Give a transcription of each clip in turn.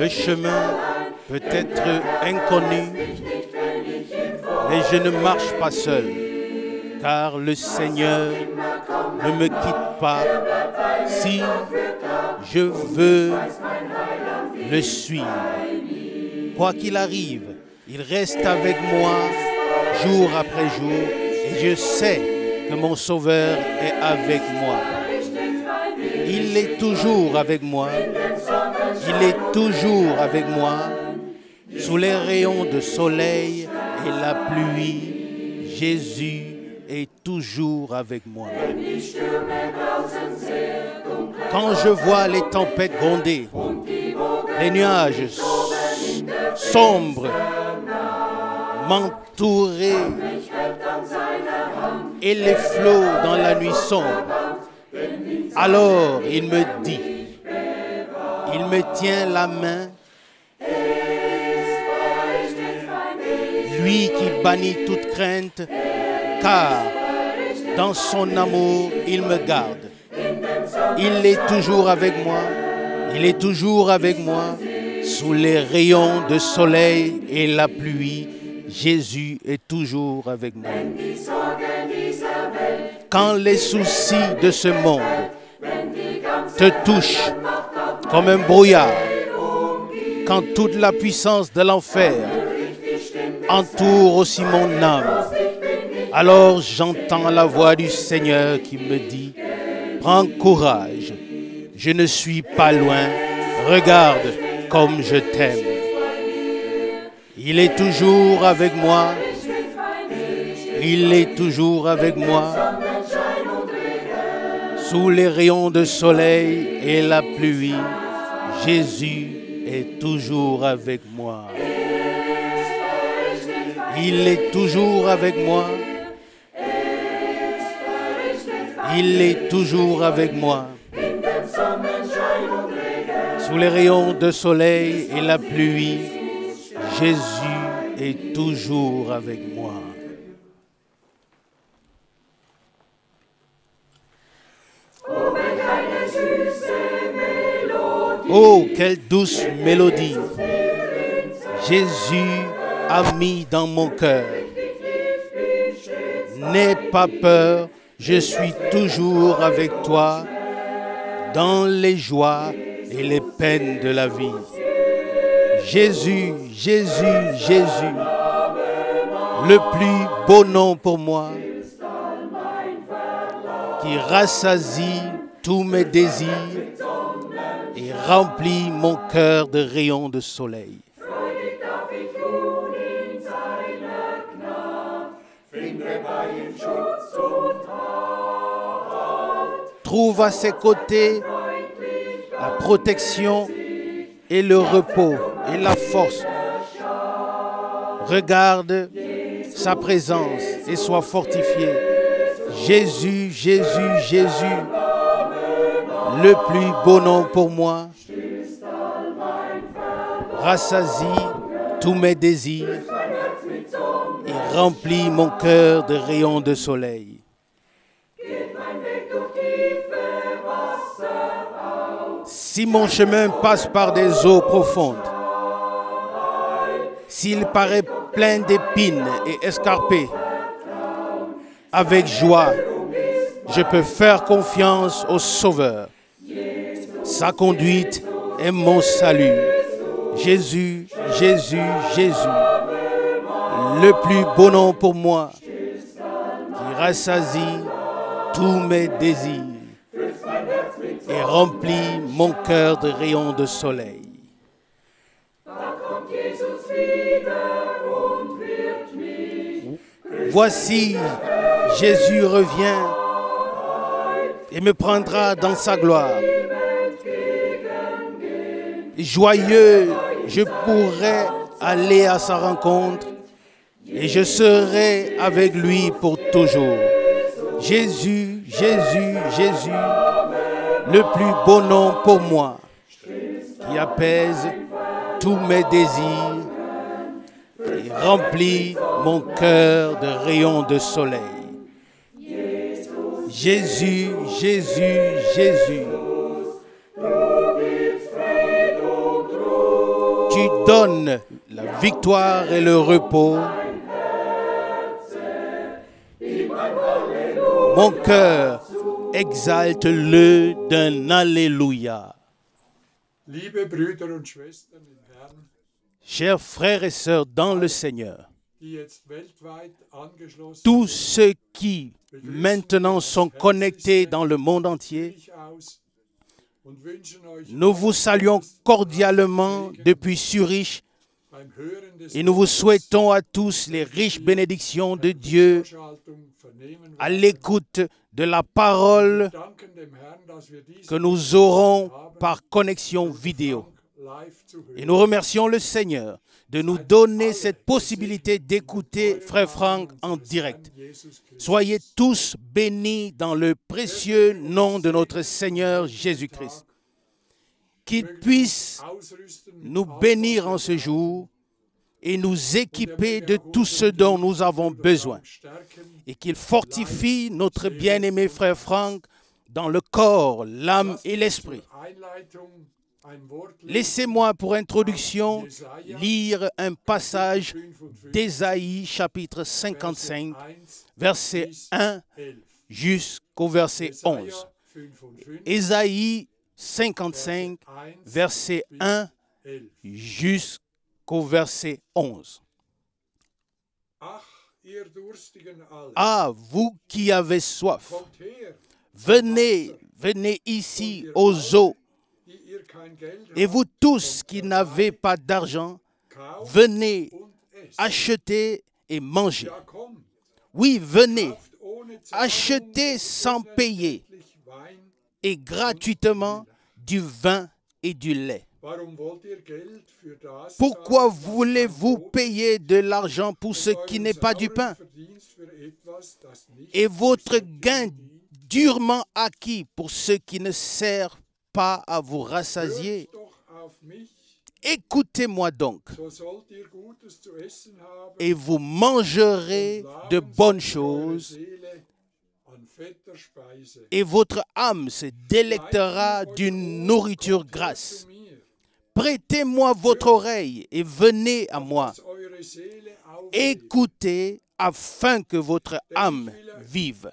Le chemin peut être inconnu, mais je ne marche pas seul, car le Seigneur ne me quitte pas si je veux le suivre. Quoi qu'il arrive, il reste avec moi jour après jour et je sais que mon Sauveur est avec moi. Il est toujours avec moi. Il est toujours avec moi. Sous les rayons de soleil et la pluie, Jésus est toujours avec moi. Quand je vois les tempêtes gronder, les nuages sombres m'entourer et les flots dans la nuit sombre, alors il me dit, il me tient la main, lui qui bannit toute crainte, car dans son amour il me garde. Il est toujours avec moi, il est toujours avec moi, sous les rayons de soleil et la pluie, Jésus est toujours avec moi. Quand les soucis de ce monde te touchent comme un brouillard, quand toute la puissance de l'enfer entoure aussi mon âme, alors j'entends la voix du Seigneur qui me dit, prends courage, je ne suis pas loin, regarde comme je t'aime. Il est toujours avec moi, il est toujours avec moi, sous les rayons de soleil et la pluie, Jésus est toujours avec moi. Il est toujours avec moi. Il est toujours avec moi. Sous les rayons de soleil et la pluie, Jésus est toujours avec moi. Oh, quelle douce mélodie Jésus a mis dans mon cœur. N'aie pas peur, je suis toujours avec toi dans les joies et les peines de la vie. Jésus, Jésus, Jésus, le plus beau nom pour moi, qui rassasie tous mes désirs et remplit mon cœur de rayons de soleil. Trouve à ses côtés la protection et le repos et la force. Regarde sa présence et sois fortifié. Jésus, Jésus, Jésus, le plus beau nom pour moi, rassasie tous mes désirs et remplit mon cœur de rayons de soleil. Si mon chemin passe par des eaux profondes, s'il paraît plein d'épines et escarpé, avec joie, je peux faire confiance au Sauveur. Sa conduite est mon salut. Jésus, Jésus, Jésus, le plus beau nom pour moi, qui rassasie tous mes désirs et remplit mon cœur de rayons de soleil. Voici, Jésus revient et me prendra dans sa gloire. Joyeux, je pourrai aller à sa rencontre et je serai avec lui pour toujours. Jésus, Jésus, Jésus, le plus beau nom pour moi, qui apaise tous mes désirs et remplit mon cœur de rayons de soleil. Jésus, Jésus, Jésus, donne la victoire et le repos. Mon cœur exalte-le d'un Alléluia. Liebe Brüder und Schwestern im Herrn, Chers frères et sœurs dans le Seigneur, die jetzt weltweit angeschlossen tous sind, ceux qui maintenant sont connectés dans le monde entier, ich aus und wünschen euch nous vous saluons cordialement depuis Zurich beim Hören des et nous vous souhaitons à tous les riches bénédictions de Dieu Vorschaltung vernehmen à werden. l'écoute de la parole Wir danken dem Herrn, dass wir diese que nous aurons par connexion vidéo. live zu hören. Et nous remercions le Seigneur de nous donner cette possibilité d'écouter Frère Franck en direct. Jesus Christus. Soyez tous bénis dans le précieux nom de notre Seigneur Jésus-Christ. Qu'il puisse Ausrüsten mit nous allem, bénir was en wir ce brauchen. jour et nous équiper de tout ce dont nous avons besoin. Stärken, Et qu'il fortifie notre bien-aimé Frère Franck dans le corps, l'âme et l'esprit. Einleitung, ein Wort lesen, Laissez-moi pour introduction lire un passage 55, d'Ésaïe chapitre 55, 1 verset 1 11. jusqu'au verset 11. Jesaja 55, Ésaïe 55, 1 verset 1 11. jusqu'au verset 11. Ach, ihr Durstigen alle, Ah, vous qui avez soif, kommt her, venez, venez ici aux eaux. die ihr kein Geld Et habt, vous tous qui n'avez pas d'argent, kauft venez, und esst. achetez et mangez. Ja, kommt, Oui, venez, kauft ohne Zahlung achetez sans payer unersättlich Wein. et gratuitement du vin et du lait. Warum wollt ihr Geld für das Pourquoi zahlen, was voulez-vous kein Brot payer de l'argent pour ce qui n'est pas du pain Verdienst für etwas, das nicht et votre euch gain dient? durement acquis pour ce qui ne sert pas à vous rassasier? Hört doch auf mich, Écoutez-moi donc, so sollt ihr Gutes zu essen haben et vous mangerez de bonnes choses, Seele an fetter Speise. et votre âme se délectera d'une nourriture grasse. Zu mir, Prêtez-moi votre oreille et venez à moi. dass eure Seele auflebt. Écoutez afin que votre âme vive.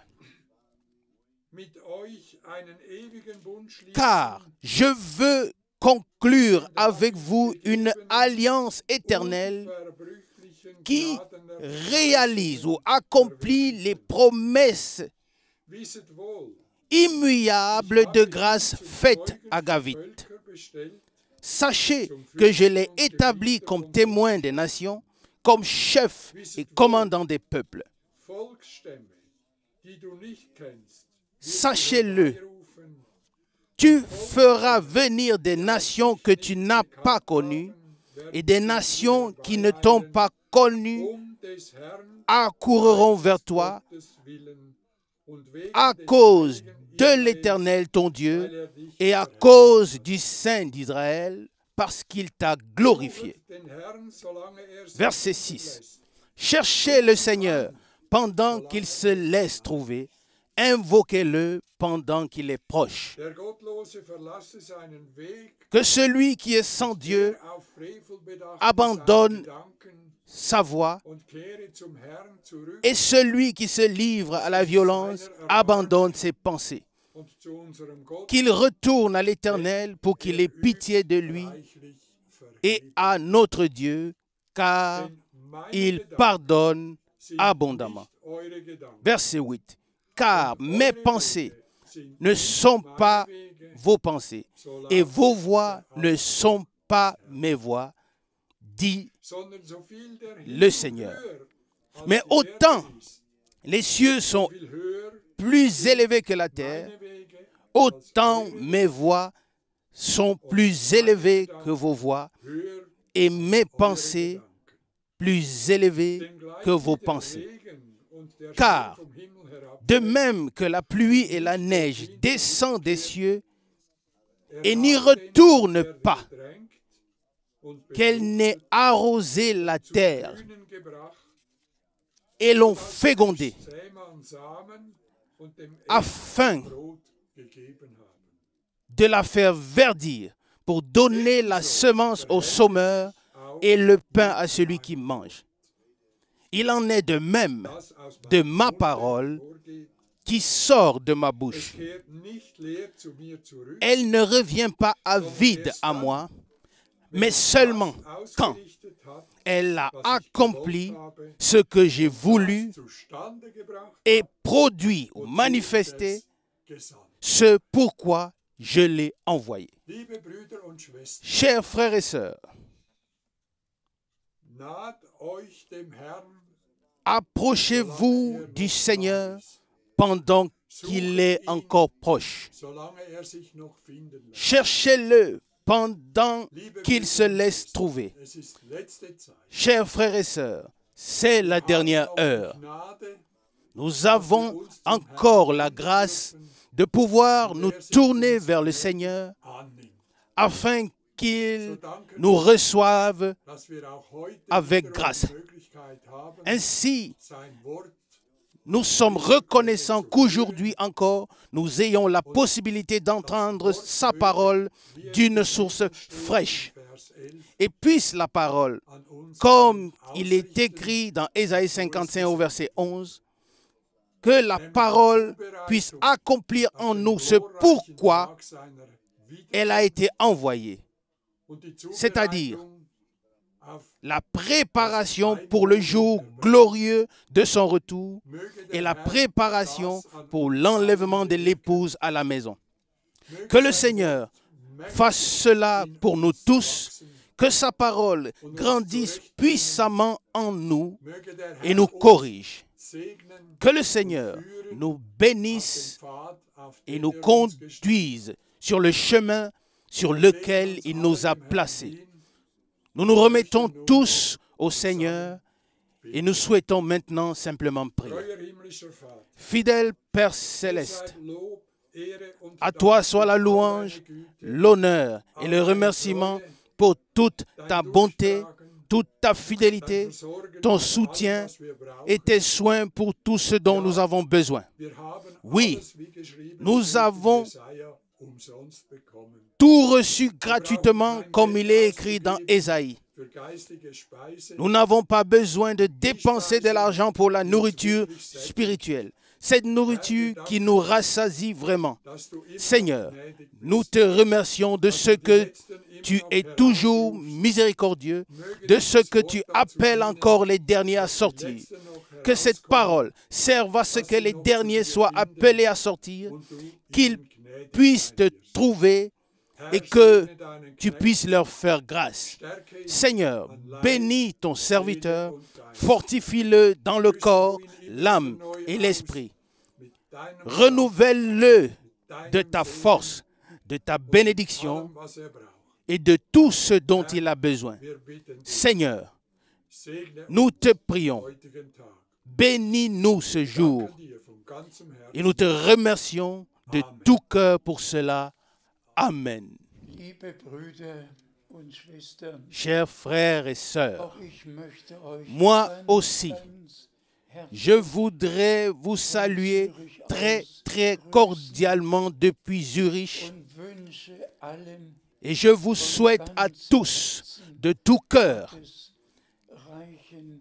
Mit euch einen ewigen Bund schließen, Car je veux conclure avec vous une alliance éternelle unverbrüchlichen qui Gnaden réalise ou accomplit les promesses Wisset wohl, immuables de grâce faites à David. Völker bestellt, Sachez que je l'ai établi comme témoin des nations, comme chef et commandant des peuples. Volksstämme, die du nicht kennst, Sachez-le, rufen, tu feras venir des nations que tu n'as pas connues et des nations qui ne t'ont pas connues des Herrn accourront vers toi des Willen und wegen à des cause Heiligen de Israels, l'Éternel ton weil Dieu dich et à verherrlicht. cause du Saint d'Israël parce qu'il t'a glorifié. Den Herrn, solange sich Verset finden 6. lässt. Cherchez le Seigneur pendant qu'il se laisse trouver. Invoquez-le pendant qu'il est proche. Der Gottlose verlasse seinen Weg, Que celui qui est sans Dieu der auf Frevel bedacht abandonne seine Gedanken sa voie und kehre zum Herrn zurück et celui qui se livre à la violence abandonne ses pensées. und zu unserem Gott Qu'il retourne à l'Éternel pour qu'il ait pitié de lui reichlich et vergibt. à notre Dieu, car Denn meine il Gedanken pardonne sind abondamment. nicht eure Gedanken. Verset 8. Car mes pensées Sind ne sont pas meine Wege, vos pensées so et laufen vos sie voix ne sont pas mes voix, dit sondern so viel der le Himmel Seigneur. höher als Mais die Erde autant ist, les cieux sont viel höher plus élevés que la terre, meine Wege, autant mes voix sont plus élevées que vos voix höher et mes eure pensées Gedanken. plus élevées Denn gleich que wie vos der pensées. Regen und der Car, Schnee vom Himmel herab, De même que la pluie et la neige descendent des cieux et n'y retournent pas, drängt und qu'elle n'ait arrosé la terre Grünen gebracht, et l'ont fécondée, Sämann Samen und dem afin Brot gegeben haben. de la faire verdir pour donner la semence aux sommeurs et le pain à celui qui mange. Il en est de même de ma parole qui sort de ma bouche. Elle ne revient pas à vide à moi, mais seulement quand elle a accompli ce que j'ai voulu et produit ou manifesté ce pourquoi je l'ai envoyé. Chers frères et sœurs, approchez-vous du Seigneur pendant qu'il est encore proche. Cherchez-le pendant qu'il se laisse trouver. Chers frères et sœurs, c'est la dernière heure. Nous avons encore la grâce de pouvoir nous tourner vers le Seigneur afin qu'il nous reçoive avec grâce. Ainsi, nous sommes reconnaissants qu'aujourd'hui encore, nous ayons la possibilité d'entendre sa parole d'une source fraîche. Et puisse la parole, comme il est écrit dans Ésaïe 55 au verset 11, que la parole puisse accomplir en nous ce pourquoi elle a été envoyée. C'est-à-dire la préparation pour le jour glorieux de son retour et la préparation pour l'enlèvement de l'épouse à la maison. Que le Seigneur fasse cela pour nous tous, que sa parole grandisse puissamment en nous et nous corrige. Que le Seigneur nous bénisse et nous conduise sur le chemin sur lequel il nous a placés. Nous nous remettons tous au Seigneur et nous souhaitons maintenant simplement prier. Fidèle Père Céleste, à toi soit la louange, l'honneur et le remerciement pour toute ta bonté, toute ta fidélité, ton soutien et tes soins pour tout ce dont nous avons besoin. Oui, nous avons tout reçu gratuitement comme il est écrit dans Ésaïe. Nous n'avons pas besoin de dépenser de l'argent pour la nourriture spirituelle. Cette nourriture qui nous rassasie vraiment. Seigneur, nous te remercions de ce que tu es toujours miséricordieux, de ce que tu appelles encore les derniers à sortir. Que cette parole serve à ce que les derniers soient appelés à sortir, qu'ils puissent te trouver et que tu puisses leur faire grâce. Seigneur, bénis ton serviteur, fortifie-le dans le corps, l'âme et l'esprit. Renouvelle-le de ta force, de ta bénédiction et de tout ce dont il a besoin. Seigneur, nous te prions, bénis-nous ce jour et nous te remercions de tout cœur pour cela. Amen. Chers frères et sœurs, moi aussi, je voudrais vous saluer très, très cordialement depuis Zurich et je vous souhaite à tous, de tout cœur,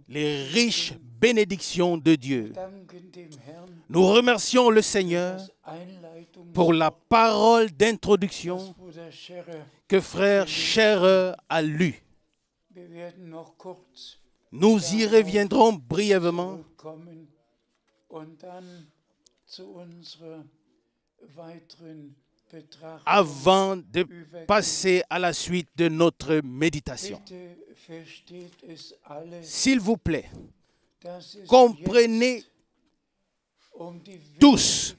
les riches bénédictions de Dieu. Nous remercions le Seigneur pour la parole d'introduction que frère Scherer a lue. Nous y reviendrons brièvement avant de passer à la suite de notre méditation. S'il vous plaît, comprenez tous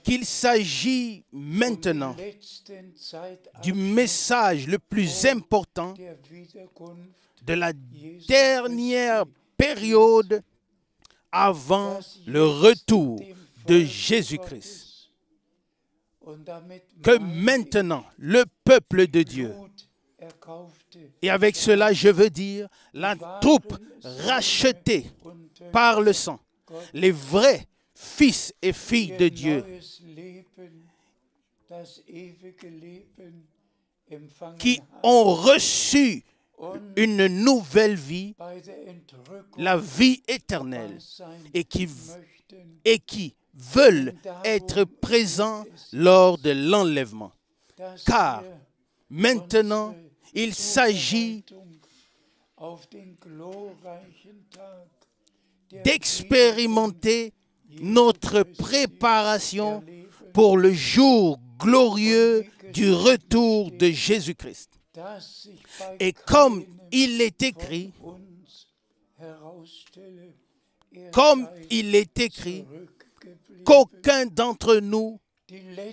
qu'il s'agit maintenant du message le plus important de la dernière période avant le retour de Jésus-Christ. Que maintenant, le peuple de Dieu, et avec cela je veux dire la troupe rachetée par le sang, les vrais fils et filles de Dieu, qui ont reçu une nouvelle vie, la vie éternelle, et qui veulent être présents lors de l'enlèvement. Car maintenant, il s'agit d'expérimenter notre préparation pour le jour glorieux du retour de Jésus-Christ. Et comme il est écrit, qu'aucun d'entre nous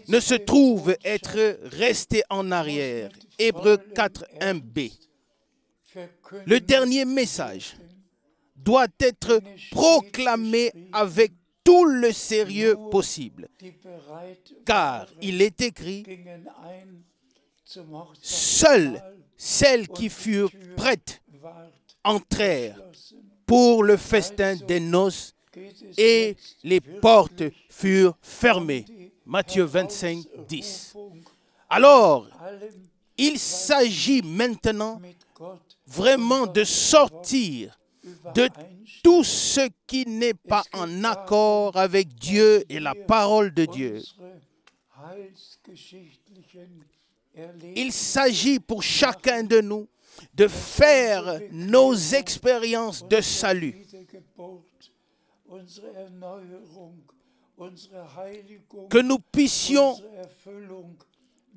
ne se trouve être resté en arrière. Hébreux 4, 1b. Le dernier message doit être proclamé avec tout le sérieux possible, car il est écrit, seules celles qui furent prêtes entrèrent pour le festin des noces et les portes furent fermées. Matthieu 25, 10. Alors, il s'agit maintenant vraiment de sortir de tout ce qui n'est pas en accord avec Dieu et la parole de Dieu. Il s'agit pour chacun de nous de faire nos expériences de salut, que nous puissions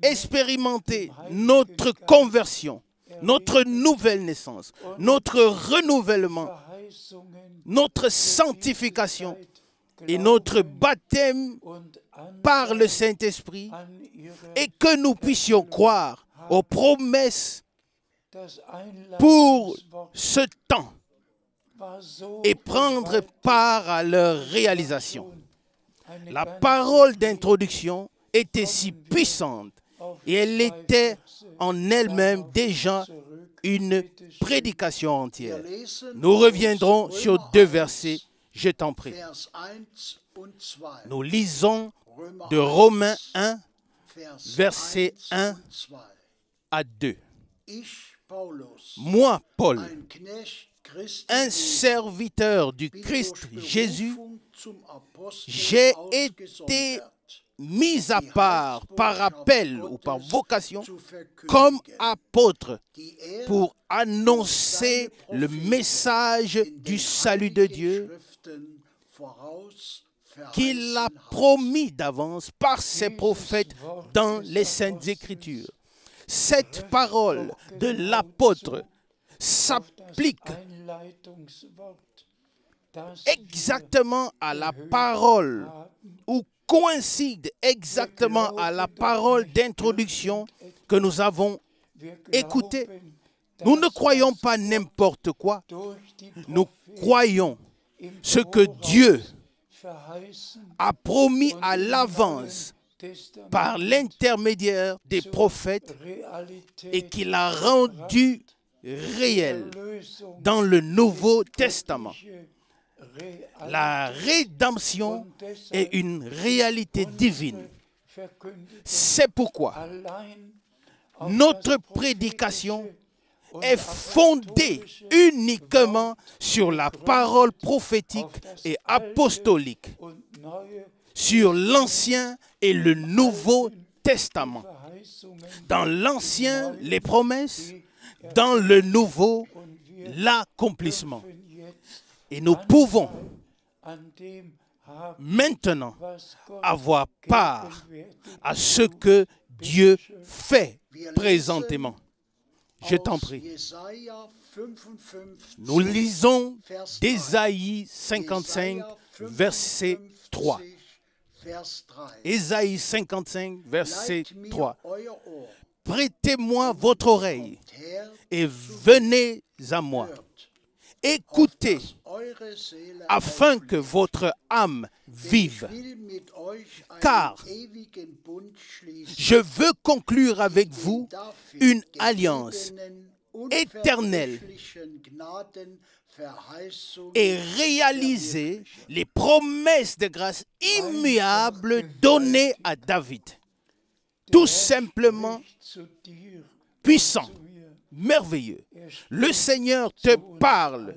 expérimenter notre conversion, notre nouvelle naissance, notre renouvellement, notre sanctification et notre baptême par le Saint-Esprit, et que nous puissions croire aux promesses pour ce temps et prendre part à leur réalisation. La parole d'introduction était si puissante et elle était en elle-même déjà une prédication entière. Nous reviendrons sur 2 versets, je t'en prie. Nous lisons de Romains 1, versets 1 à 2. Moi, Paul, un serviteur du Christ Jésus, j'ai été mis à part par appel ou par vocation comme apôtre pour annoncer le message du salut de Dieu qu'il a promis d'avance par ses prophètes dans les Saintes Écritures. Cette parole de l'apôtre s'applique exactement à la parole ou coïncide exactement à la parole d'introduction que nous avons écoutée. Nous ne croyons pas n'importe quoi. Nous croyons ce que Dieu a promis à l'avance par l'intermédiaire des prophètes et qu'il a rendu réel dans le Nouveau Testament. La rédemption est une réalité divine. C'est pourquoi notre prédication est fondée uniquement sur la parole prophétique et apostolique, sur l'Ancien et le Nouveau Testament. Dans l'Ancien, les promesses, dans le Nouveau, l'accomplissement. Et nous pouvons maintenant avoir part à ce que Dieu fait présentement. Je t'en prie. Nous lisons d'Ésaïe 55, verset 3. Ésaïe 55, verset 3. Prêtez-moi votre oreille et venez à moi. Écoutez, afin que votre âme vive, car je veux conclure avec vous une alliance éternelle et réaliser les promesses de grâce immuables données à David. Tout simplement puissant merveilleux. Le Seigneur te parle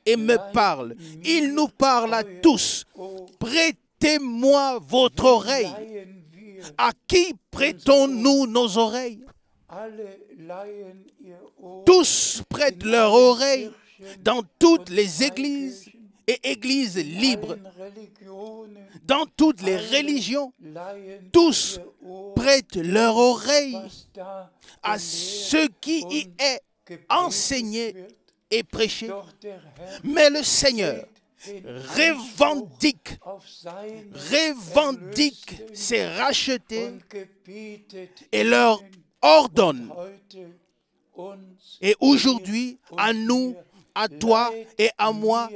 et me parle. Il nous parle à tous. Prêtez-moi votre oreille. À qui prêtons-nous nos oreilles? Tous prêtent leur oreille dans toutes les églises et églises libres, dans toutes les religions. Tous prêtent leur oreille à ce qui y est enseigné et prêché. Mais le Seigneur revendique ses rachetés et leur ordonne. Et aujourd'hui, à nous, à toi et à moi,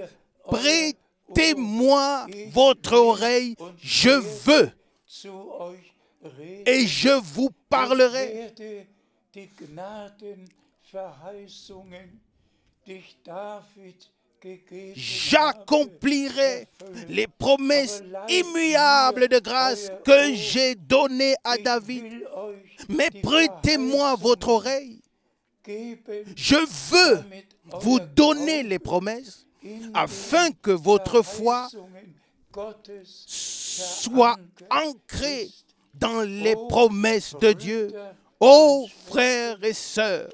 prêtez-moi votre oreille, je veux, et je vous parlerai. J'accomplirai les promesses immuables de grâce que j'ai données à David. Mais prêtez-moi votre oreille. Je veux vous donner les promesses afin que votre foi soit ancrée dans les promesses de Dieu. Oh frères et sœurs,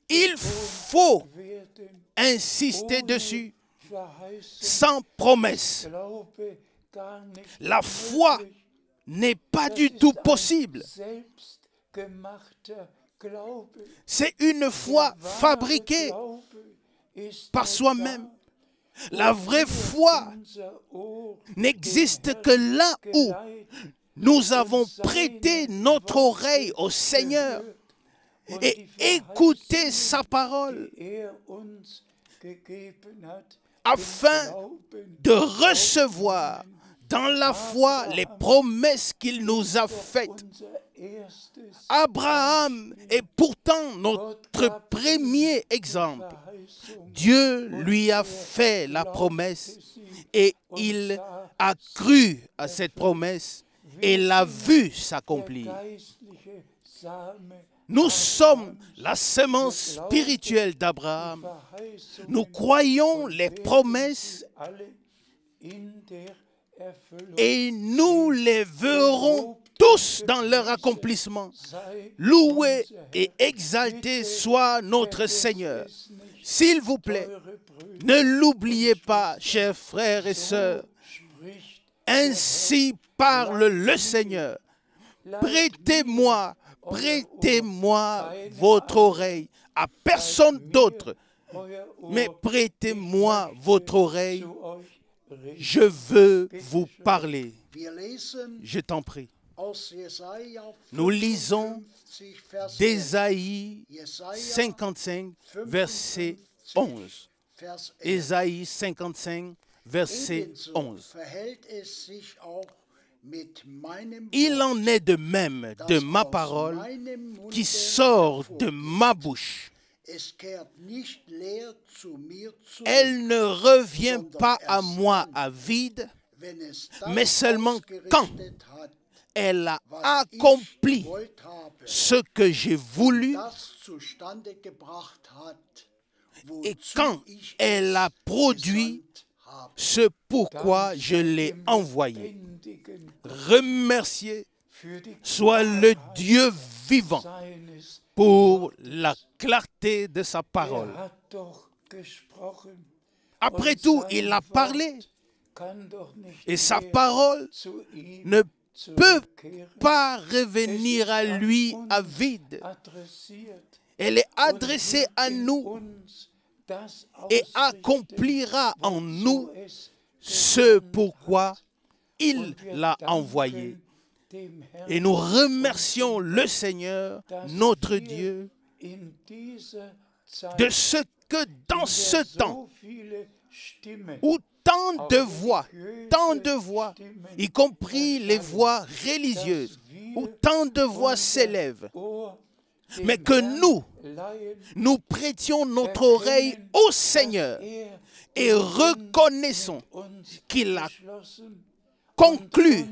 il faut insister dessus. Sans promesse, la foi n'est pas du tout possible. C'est une foi fabriquée par soi-même. La vraie foi n'existe que là où nous avons prêté notre oreille au Seigneur et écouté sa parole afin de recevoir dans la foi les promesses qu'il nous a faites. Abraham est pourtant notre premier exemple. Dieu lui a fait la promesse et il a cru à cette promesse et l'a vue s'accomplir. Nous sommes la semence spirituelle d'Abraham. Nous croyons les promesses et nous les verrons tous dans leur accomplissement. Loué et exalté soit notre Seigneur. S'il vous plaît, ne l'oubliez pas, chers frères et sœurs. Ainsi parle le Seigneur. Prêtez-moi votre oreille, à personne d'autre, mais prêtez-moi votre oreille. Je veux vous parler. Je t'en prie. Nous lisons d'Ésaïe 55, verset 11. Ésaïe 55, verset 11. Il en est de même de ma parole qui sort de ma bouche. Elle ne revient pas à moi à vide, mais seulement quand elle a accompli ce que j'ai voulu et quand elle a produit ce pourquoi je l'ai envoyé. Remercié soit le Dieu vivant pour la clarté de sa parole. Après tout, il a parlé et sa parole ne peut pas revenir à lui à vide. Elle est adressée à nous et accomplira en nous ce pourquoi il l'a envoyé. Et nous remercions le Seigneur, notre Dieu, de ce que dans ce temps où tant de voix, y compris les voix religieuses, où tant de voix s'élèvent, mais que nous prêtions notre oreille au Seigneur et reconnaissons qu'il a conclu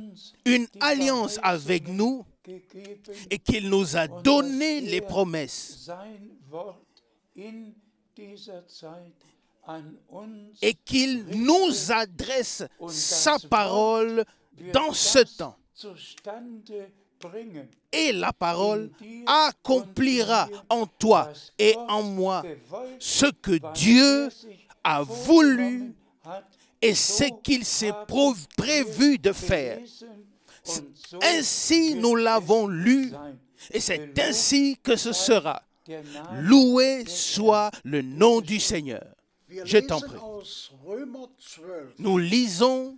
une alliance avec nous et qu'il nous a donné les promesses et qu'il nous adresse sa parole dans ce temps. Et la parole accomplira en toi et en moi ce que Dieu a voulu et ce qu'il s'est prévu de faire. Ainsi nous l'avons lu et c'est ainsi que ce sera. Loué soit le nom du Seigneur. Je t'en prie. Nous lisons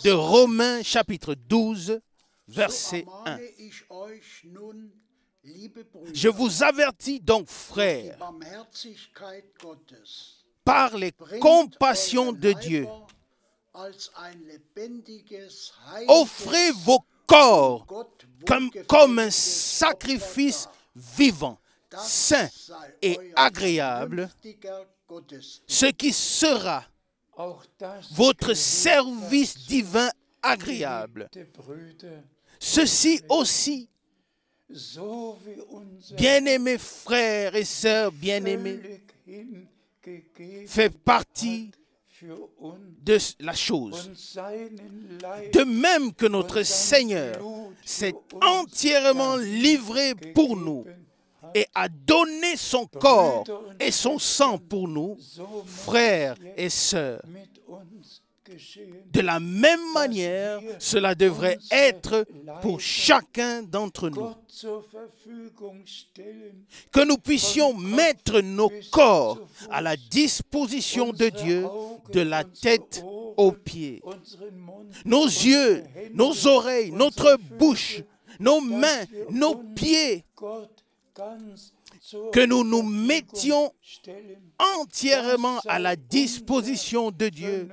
de Romains chapitre 12, verset 1. Je vous avertis donc, frères, par les compassions de Dieu, offrez vos corps comme un sacrifice vivant, saint et agréable, ce qui sera votre service divin agréable. Ceci aussi, bien-aimés frères et sœurs bien-aimés, fait partie de la chose. De même que notre Seigneur s'est entièrement livré pour nous et a donné son corps et son sang pour nous, frères et sœurs, de la même manière, cela devrait être pour chacun d'entre nous. Que nous puissions mettre nos corps à la disposition de Dieu, de la tête aux pieds. Nos yeux, nos oreilles, notre bouche, nos mains, nos pieds, que nous nous mettions entièrement à la disposition de Dieu,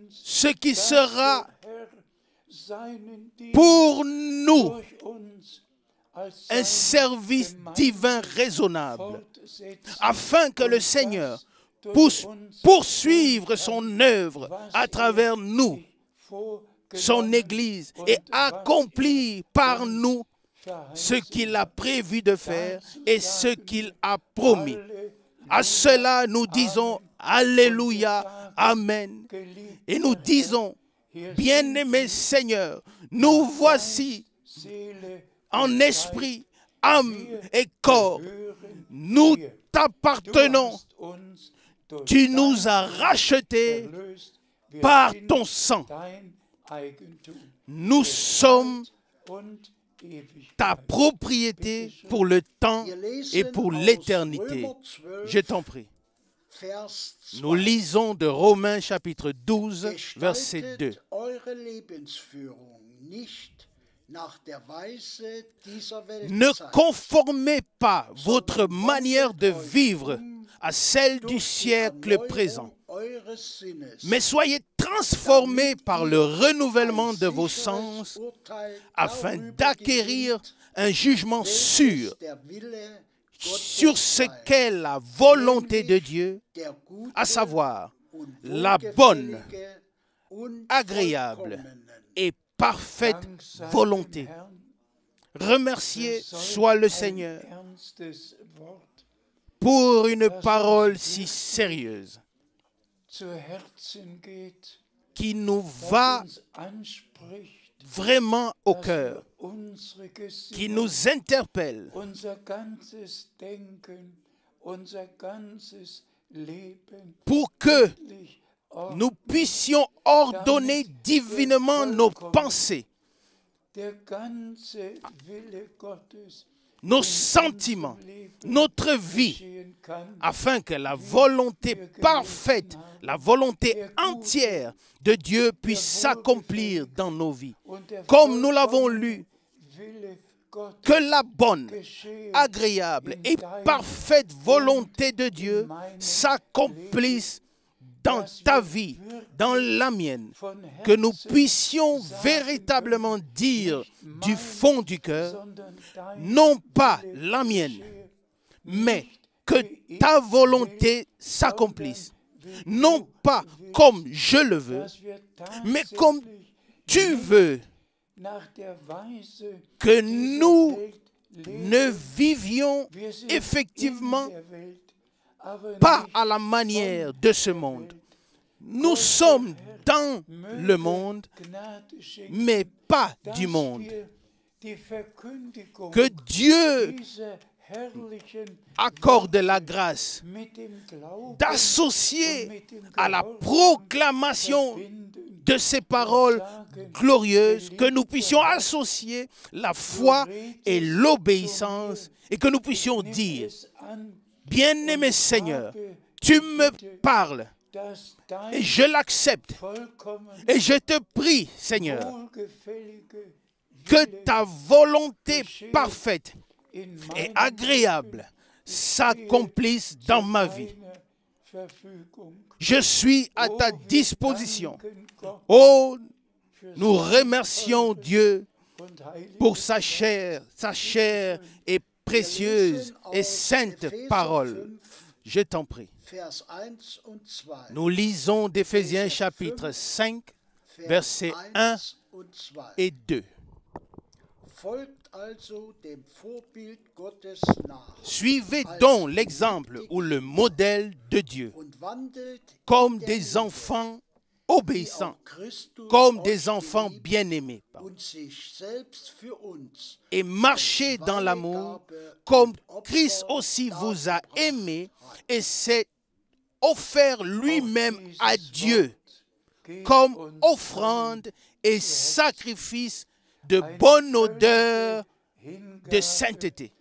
ce qui sera pour nous un service divin raisonnable, afin que le Seigneur puisse poursuivre son œuvre à travers nous, son Église, et accomplir par nous ce qu'il a prévu de faire et ce qu'il a promis. À cela, nous disons Alléluia, Amen. Et nous disons, bien-aimé Seigneur, nous voici en esprit, âme et corps. Nous t'appartenons. Tu nous as rachetés par ton sang. Nous sommes ta propriété pour le temps et pour l'éternité. Je t'en prie. Nous lisons de Romains chapitre 12, verset 2. Ne conformez pas votre manière de vivre à celle du siècle présent, mais soyez transformés par le renouvellement de vos sens afin d'acquérir un jugement sûr sur ce qu'est la volonté de Dieu, à savoir la bonne, agréable et parfaite volonté. Remercié soit le Seigneur pour une parole si sérieuse qui nous va vraiment au cœur, qui nous interpelle, pour que nous puissions ordonner divinement nos pensées, nos sentiments, notre vie, afin que la volonté parfaite, la volonté entière de Dieu puisse s'accomplir dans nos vies. Comme nous l'avons lu, que la bonne, agréable et parfaite volonté de Dieu s'accomplisse dans ta vie, dans la mienne, que nous puissions véritablement dire du fond du cœur, non pas la mienne, mais que ta volonté s'accomplisse, non pas comme je le veux, mais comme tu veux que nous ne vivions effectivement pas à la manière de ce monde. Nous sommes dans le monde, mais pas du monde. Que Dieu accorde la grâce d'associer à la proclamation de ces paroles glorieuses, que nous puissions associer la foi et l'obéissance et que nous puissions dire, bien-aimé Seigneur, tu me parles et je l'accepte et je te prie, Seigneur, que ta volonté parfaite et agréable s'accomplisse dans ma vie. Je suis à ta disposition. Oh, nous remercions Dieu pour sa chère et précieuse et sainte parole. Je t'en prie. Nous lisons d'Éphésiens chapitre 5, versets 1 et 2. Suivez donc l'exemple ou le modèle de Dieu, comme des enfants obéissants, comme des enfants bien-aimés, et marchez dans l'amour, comme Christ aussi vous a aimé et s'est offert lui-même à Dieu, comme offrande et sacrifice de bonne odeur de sainteté.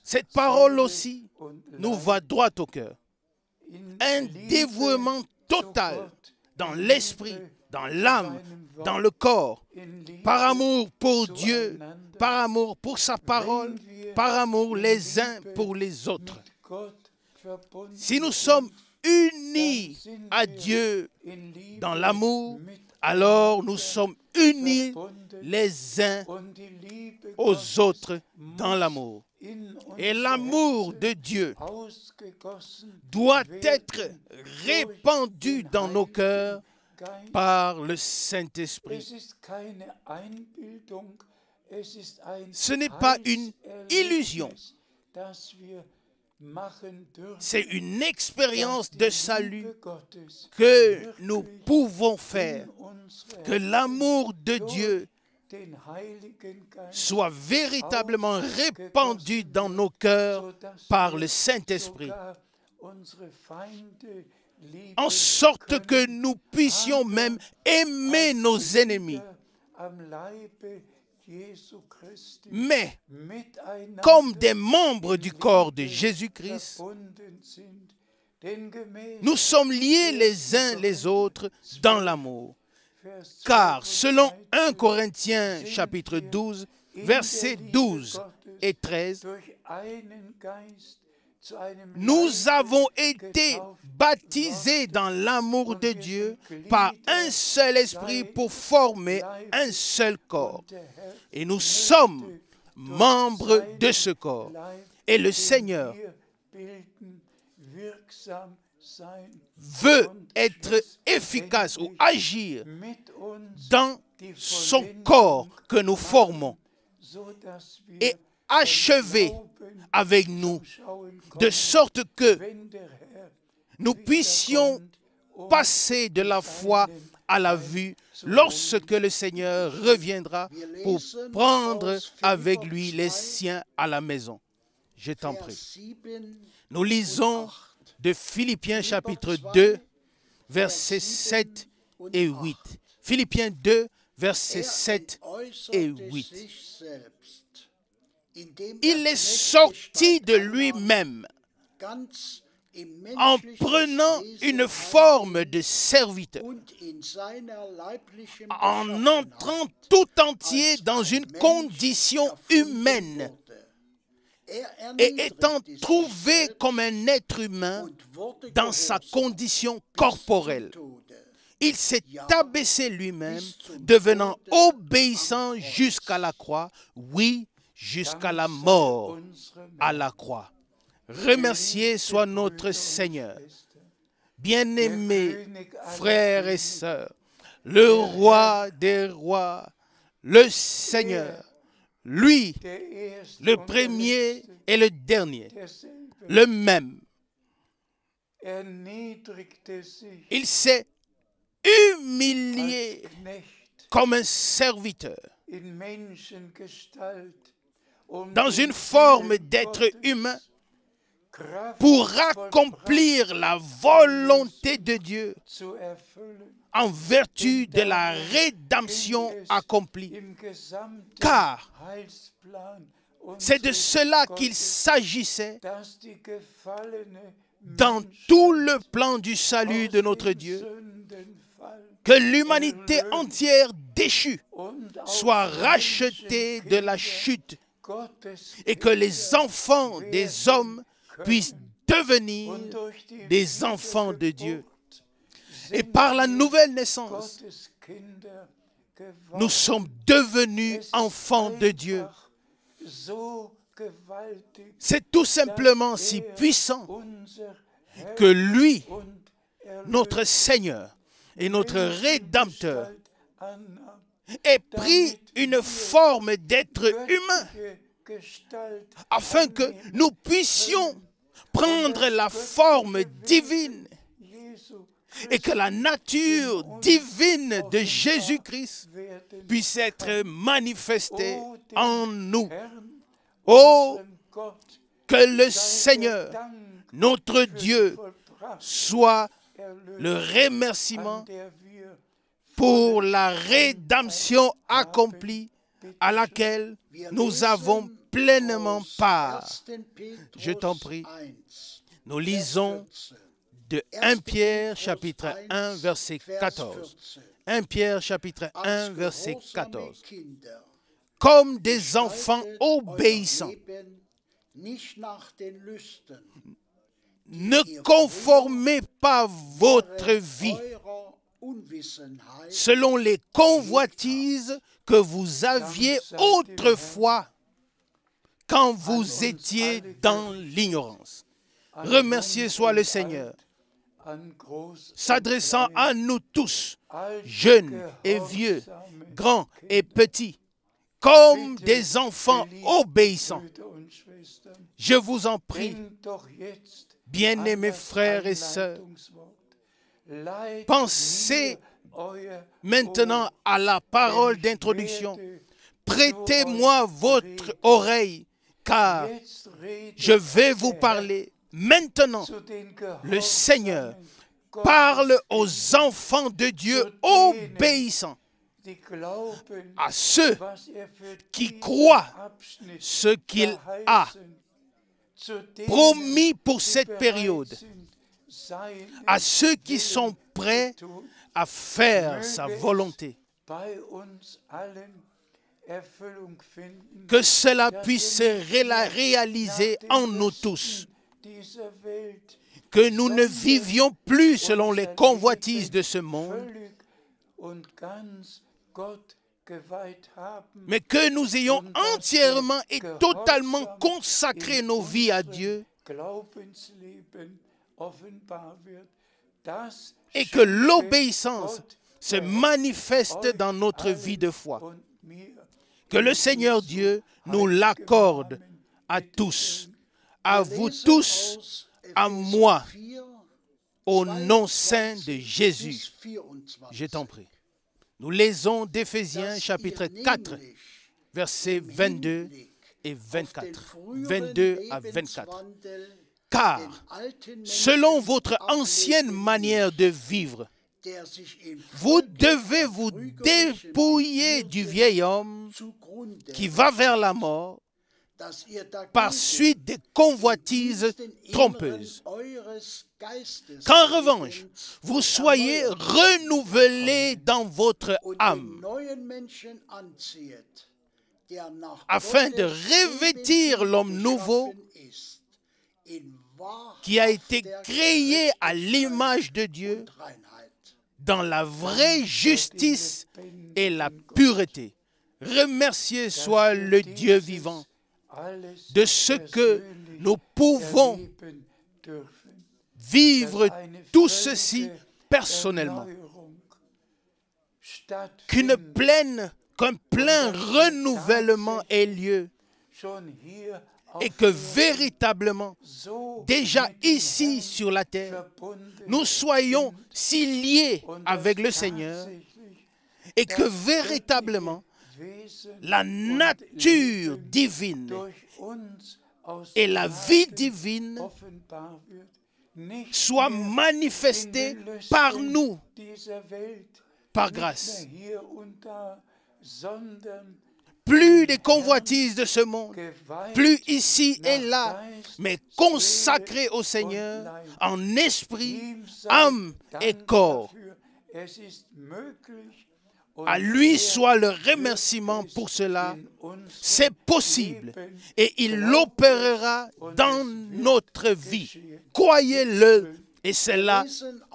Cette parole aussi nous va droit au cœur. Un dévouement total dans l'esprit, dans l'âme, dans le corps, par amour pour Dieu, par amour pour sa parole, par amour les uns pour les autres. Si nous sommes unis à Dieu dans l'amour, alors nous sommes unis les uns aux autres dans l'amour. Et l'amour de Dieu doit être répandu dans nos cœurs par le Saint-Esprit. Ce n'est pas une illusion. C'est une expérience de salut que nous pouvons faire. Que l'amour de Dieu soit véritablement répandu dans nos cœurs par le Saint-Esprit, en sorte que nous puissions même aimer nos ennemis. Mais, comme des membres du corps de Jésus-Christ, nous sommes liés les uns les autres dans l'amour. Car, selon 1 Corinthiens chapitre 12, versets 12 et 13, nous avons été baptisés dans l'amour de Dieu par un seul esprit pour former un seul corps. Et nous sommes membres de ce corps. Et le Seigneur veut être efficace ou agir dans son corps que nous formons et achever avec nous, de sorte que nous puissions passer de la foi à la vue lorsque le Seigneur reviendra pour prendre avec lui les siens à la maison. Je t'en prie. Nous lisons de Philippiens chapitre 2, versets 7 et 8. Philippiens 2, versets 7 et 8. Il est sorti de lui-même en prenant une forme de serviteur, en entrant tout entier dans une condition humaine et étant trouvé comme un être humain dans sa condition corporelle. Il s'est abaissé lui-même, devenant obéissant jusqu'à la croix, oui, jusqu'à la mort à la croix. Remercié soit notre Seigneur. Bien-aimés frères et sœurs, le roi des rois, le Seigneur, lui, der Erste le und der premier Letzte, et le dernier, derselbe. le même. Erniedrigte sich Il s'est als humilié Knecht comme un serviteur, in Menschengestalt, dans une forme d'être humain, pour accomplir la volonté de Dieu zu erfüllen, en vertu de la rédemption accomplie. im gesamten Car Heilsplan c'est de unseres cela qu'il Gottes, s'agissait dass die gefallene dans tout le plan du salut de notre Dieu, que l'humanité entière déchue soit rachetée de la chute et que les enfants des hommes puissent devenir des enfants de Dieu. Et par la nouvelle naissance, nous sommes devenus enfants de Dieu. C'est tout simplement si puissant que lui, notre Seigneur et notre Rédempteur, ait pris une forme d'être humain afin que nous puissions prendre la forme divine et que la nature divine de Jésus-Christ puisse être manifestée en nous. Oh, que le Seigneur, notre Dieu, soit le remerciement pour la rédemption accomplie à laquelle nous avons pleinement part. Je t'en prie, nous lisons de 1 Pierre chapitre 1 verset 14. 1 Pierre chapitre 1 verset 14. Comme des enfants obéissants, ne conformez pas votre vie selon les convoitises que vous aviez autrefois quand vous étiez dans l'ignorance. Remercié soit le Seigneur, s'adressant à nous tous, jeunes et vieux, grands et petits, comme des enfants obéissants. Je vous en prie, bien-aimés frères et sœurs, pensez maintenant à la parole d'introduction. Prêtez-moi votre oreille, car je vais vous parler. Maintenant, le Seigneur parle aux enfants de Dieu obéissants, à ceux qui croient ce qu'il a promis pour cette période, à ceux qui sont prêts à faire sa volonté. Que cela puisse se réaliser en nous tous. Que nous ne vivions plus selon les convoitises de ce monde, mais que nous ayons entièrement et totalement consacré nos vies à Dieu et que l'obéissance se manifeste dans notre vie de foi. Que le Seigneur Dieu nous l'accorde à tous, à vous tous, à moi, au nom saint de Jésus. Je t'en prie. Nous lisons d'Éphésiens chapitre 4, versets 22 et 24. 22 à 24. Car, selon votre ancienne manière de vivre, vous devez vous dépouiller du vieil homme qui va vers la mort par suite des convoitises trompeuses. Qu'en revanche, vous soyez renouvelés dans votre âme, afin de revêtir l'homme nouveau qui a été créé à l'image de Dieu dans la vraie justice et la pureté. Remercié soit le Dieu vivant de ce que nous pouvons vivre tout ceci personnellement. Qu'une pleine qu'un plein renouvellement ait lieu et que véritablement, déjà ici sur la terre, nous soyons si liés avec le Seigneur et que véritablement, la nature divine et la vie divine soient manifestées par nous, par grâce. Plus des convoitises de ce monde, plus ici et là, mais consacrés au Seigneur en esprit, âme et corps. À lui soit le remerciement pour cela. C'est possible et il l'opérera dans notre vie. Croyez-le et cela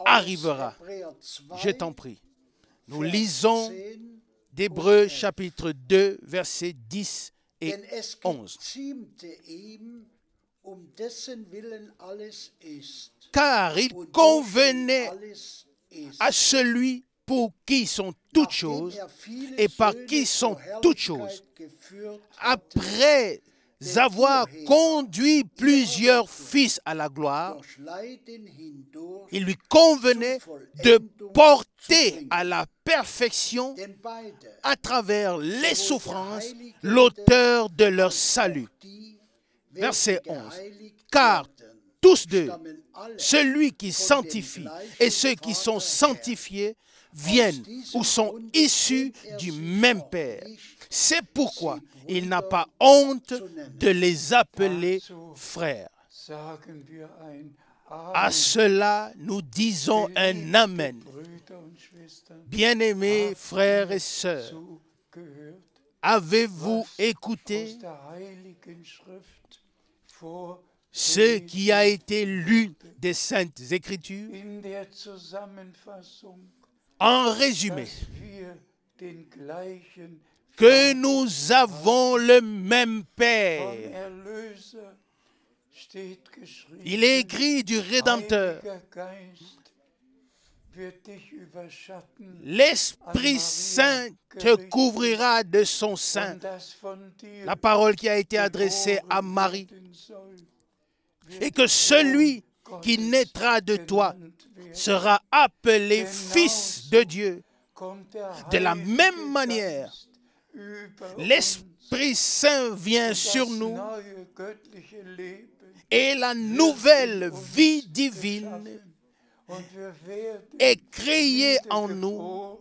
arrivera. Je t'en prie. Nous lisons d'Hébreux chapitre 2, versets 10 et 11. Car il convenait à celui pour qui sont toutes choses et par qui sont toutes choses, après avoir conduit plusieurs fils à la gloire, il lui convenait de porter à la perfection à travers les souffrances l'auteur de leur salut. Verset 11. Car tous deux, celui qui sanctifie et ceux qui sont sanctifiés, viennent ou sont issus du même Père. C'est pourquoi il n'a pas honte de les appeler frères. À cela, nous disons un Amen. Bien-aimés frères et sœurs, avez-vous écouté ce qui a été lu des Saintes Écritures? En résumé, que nous avons le même Père. Il est écrit du Rédempteur. L'Esprit Saint te couvrira de son sein. La parole qui a été adressée à Marie. Et que celui qui naîtra de toi sera appelé Fils de Dieu. De la même manière, l'Esprit Saint vient sur nous et la nouvelle vie divine est créée en nous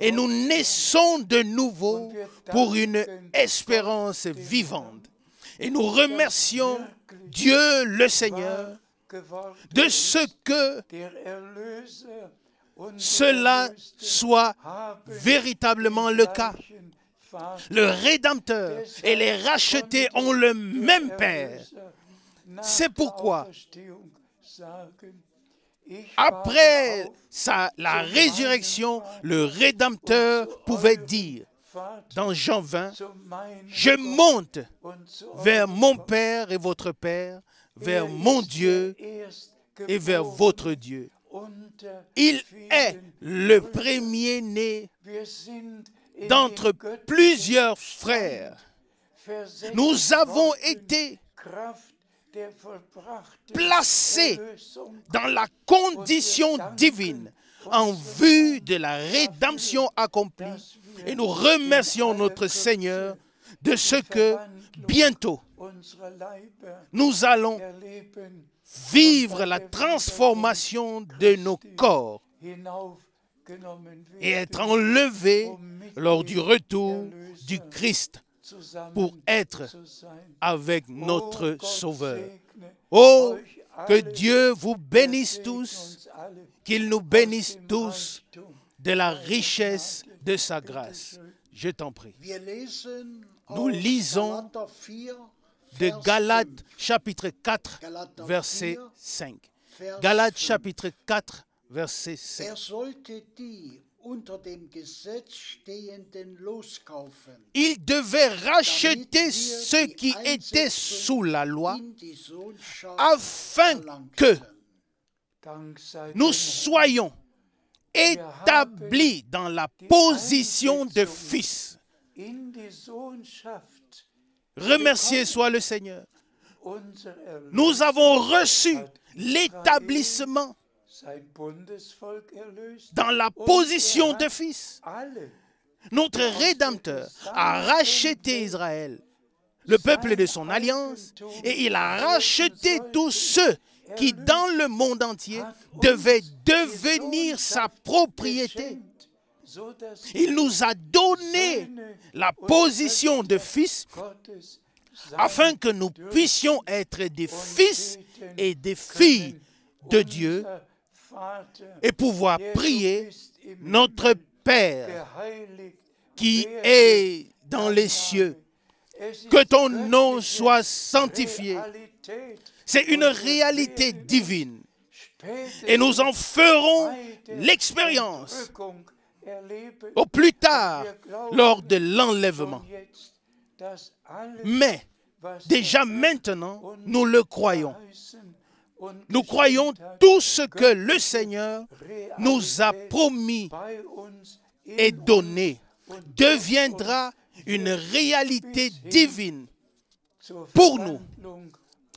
et nous naissons de nouveau pour une espérance vivante. Et nous remercions Dieu le Seigneur de ce que cela soit véritablement le cas. Le Rédempteur et les rachetés ont le même Père. C'est pourquoi, après la résurrection, le Rédempteur pouvait dire, dans Jean 20, « Je monte vers mon Père et votre Père, vers mon Dieu et vers votre Dieu. » Il est le premier-né d'entre plusieurs frères. Nous avons été placés dans la condition divine en vue de la rédemption accomplie. Et nous remercions notre Seigneur de ce que bientôt nous allons vivre la transformation de nos corps et être enlevés lors du retour du Christ pour être avec notre Sauveur. Oh, que Dieu vous bénisse tous, qu'il nous bénisse tous de la richesse de sa grâce. Je t'en prie. Nous lisons de Galates chapitre 4, verset 5. Galates chapitre 4, verset 5. Il devait racheter ceux qui étaient sous la loi afin que nous soyons établis dans la position de fils. Remercié soit le Seigneur. Nous avons reçu l'établissement dans la position de fils. Notre Rédempteur a racheté Israël, le peuple de son alliance, et il a racheté tous ceux qui, dans le monde entier, devaient devenir sa propriété. Il nous a donné la position de fils afin que nous puissions être des fils et des filles de Dieu et pouvoir prier notre Père qui est dans les cieux. Que ton nom soit sanctifié. C'est une réalité divine. Et nous en ferons l'expérience au plus tard lors de l'enlèvement. Mais déjà maintenant, nous le croyons. Nous croyons tout ce que le Seigneur nous a promis et donné deviendra une réalité divine pour nous,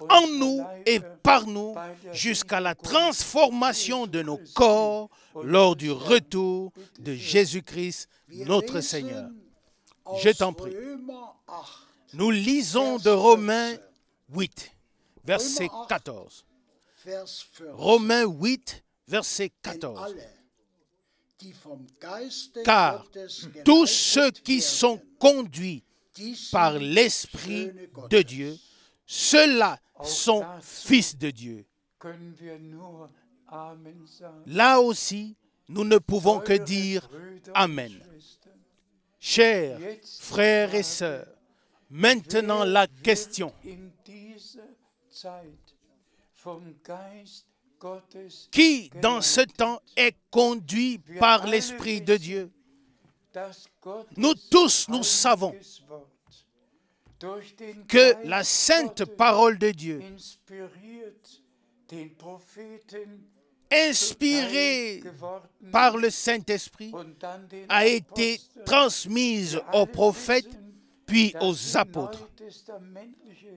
en nous et par nous, jusqu'à la transformation de nos corps lors du retour de Jésus-Christ, notre Seigneur. Je t'en prie. Nous lisons de Romains 8, verset 14. Romains 8, verset 14. Car tous ceux qui sont conduits par l'Esprit de Dieu, ceux-là sont fils de Dieu. Là aussi, nous ne pouvons que dire Amen. Chers frères et sœurs, maintenant la question. Qui dans ce temps est conduit par l'Esprit de Dieu? Nous tous, nous savons que la sainte parole de Dieu, inspirée par le Saint-Esprit, a été transmise aux prophètes puis aux apôtres.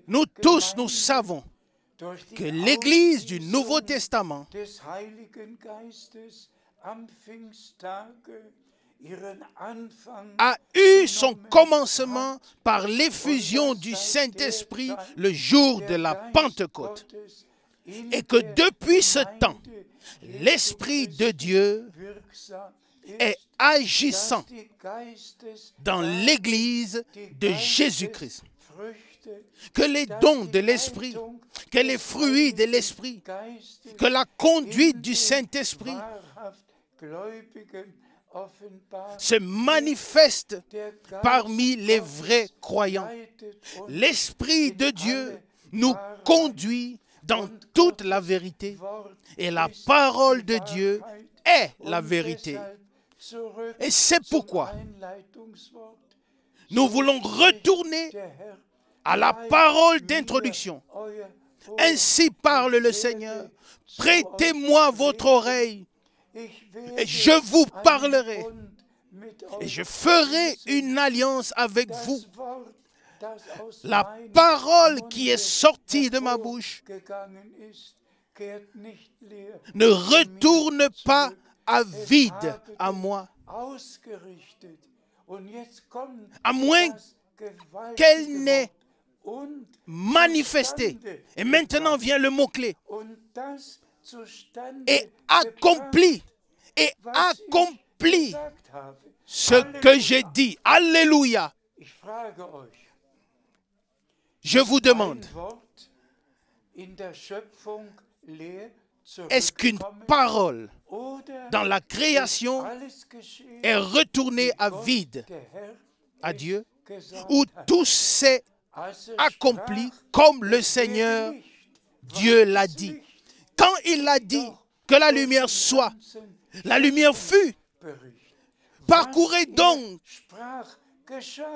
Nous tous, nous savons que l'Église du Nouveau Testament a eu son commencement par l'effusion du Saint-Esprit le jour de la Pentecôte. Et que depuis ce temps, l'Esprit de Dieu est agissant dans l'Église de Jésus-Christ. Que les dons de l'Esprit, que les fruits de l'Esprit, que la conduite du Saint-Esprit se manifeste parmi les vrais croyants. L'Esprit de Dieu nous conduit dans toute la vérité et la parole de Dieu est la vérité. Et c'est pourquoi nous voulons retourner à la parole d'introduction. Ainsi parle le Seigneur. Prêtez-moi votre oreille et je vous parlerai et je ferai une alliance avec vous. La parole qui est sortie de ma bouche ne retourne pas à vide à moi, à moins qu'elle n'ait manifesté. Et maintenant vient le mot-clé. Et accompli ce que j'ai dit. Alléluia. Je vous demande, est-ce qu'une parole dans la création est retournée à vide à Dieu, ou tout s'est accompli comme le Seigneur Dieu l'a dit? Quand il a dit que la lumière soit, la lumière fut. Parcourez donc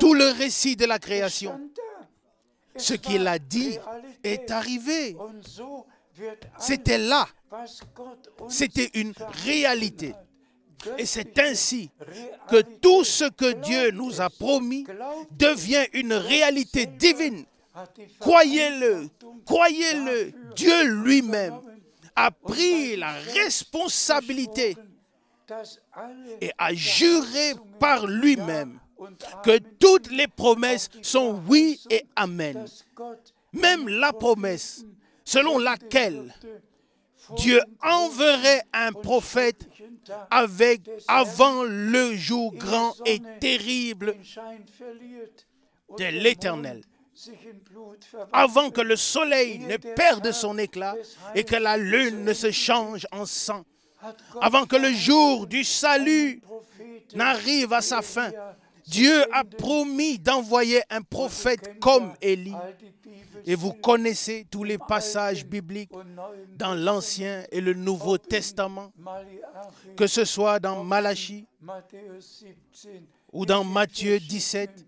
tout le récit de la création. Ce qu'il a dit est arrivé. C'était là. C'était une réalité. Et c'est ainsi que tout ce que Dieu nous a promis devient une réalité divine. Croyez-le, croyez-le, Dieu lui-même a pris la responsabilité et a juré par lui-même que toutes les promesses sont oui et amen. Même la promesse selon laquelle Dieu enverrait un prophète avant le jour grand et terrible de l'Éternel. Avant que le soleil ne perde son éclat et que la lune ne se change en sang. Avant que le jour du salut n'arrive à sa fin. Dieu a promis d'envoyer un prophète comme Élie. Et vous connaissez tous les passages bibliques dans l'Ancien et le Nouveau Testament, que ce soit dans Malachie ou dans Matthieu 17,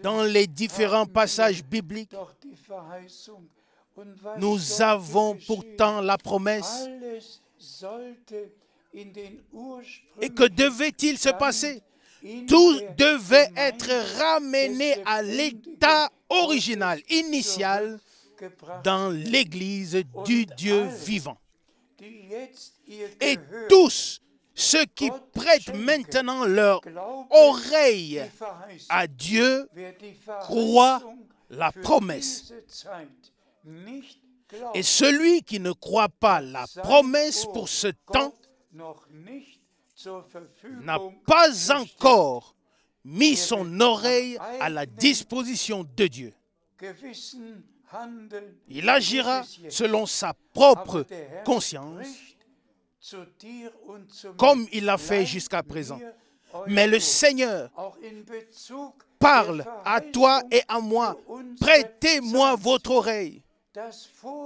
dans les différents passages bibliques. Nous avons pourtant la promesse. Et que devait-il se passer? Tout devait être ramené à l'état original, initial, dans l'Église du Dieu vivant. Et tous ceux qui prêtent maintenant leur oreille à Dieu croient la promesse. Et celui qui ne croit pas la promesse pour ce temps n'a pas encore mis son oreille à la disposition de Dieu. Il agira selon sa propre conscience, comme il l'a fait jusqu'à présent. Mais le Seigneur parle à toi et à moi. Prêtez-moi votre oreille.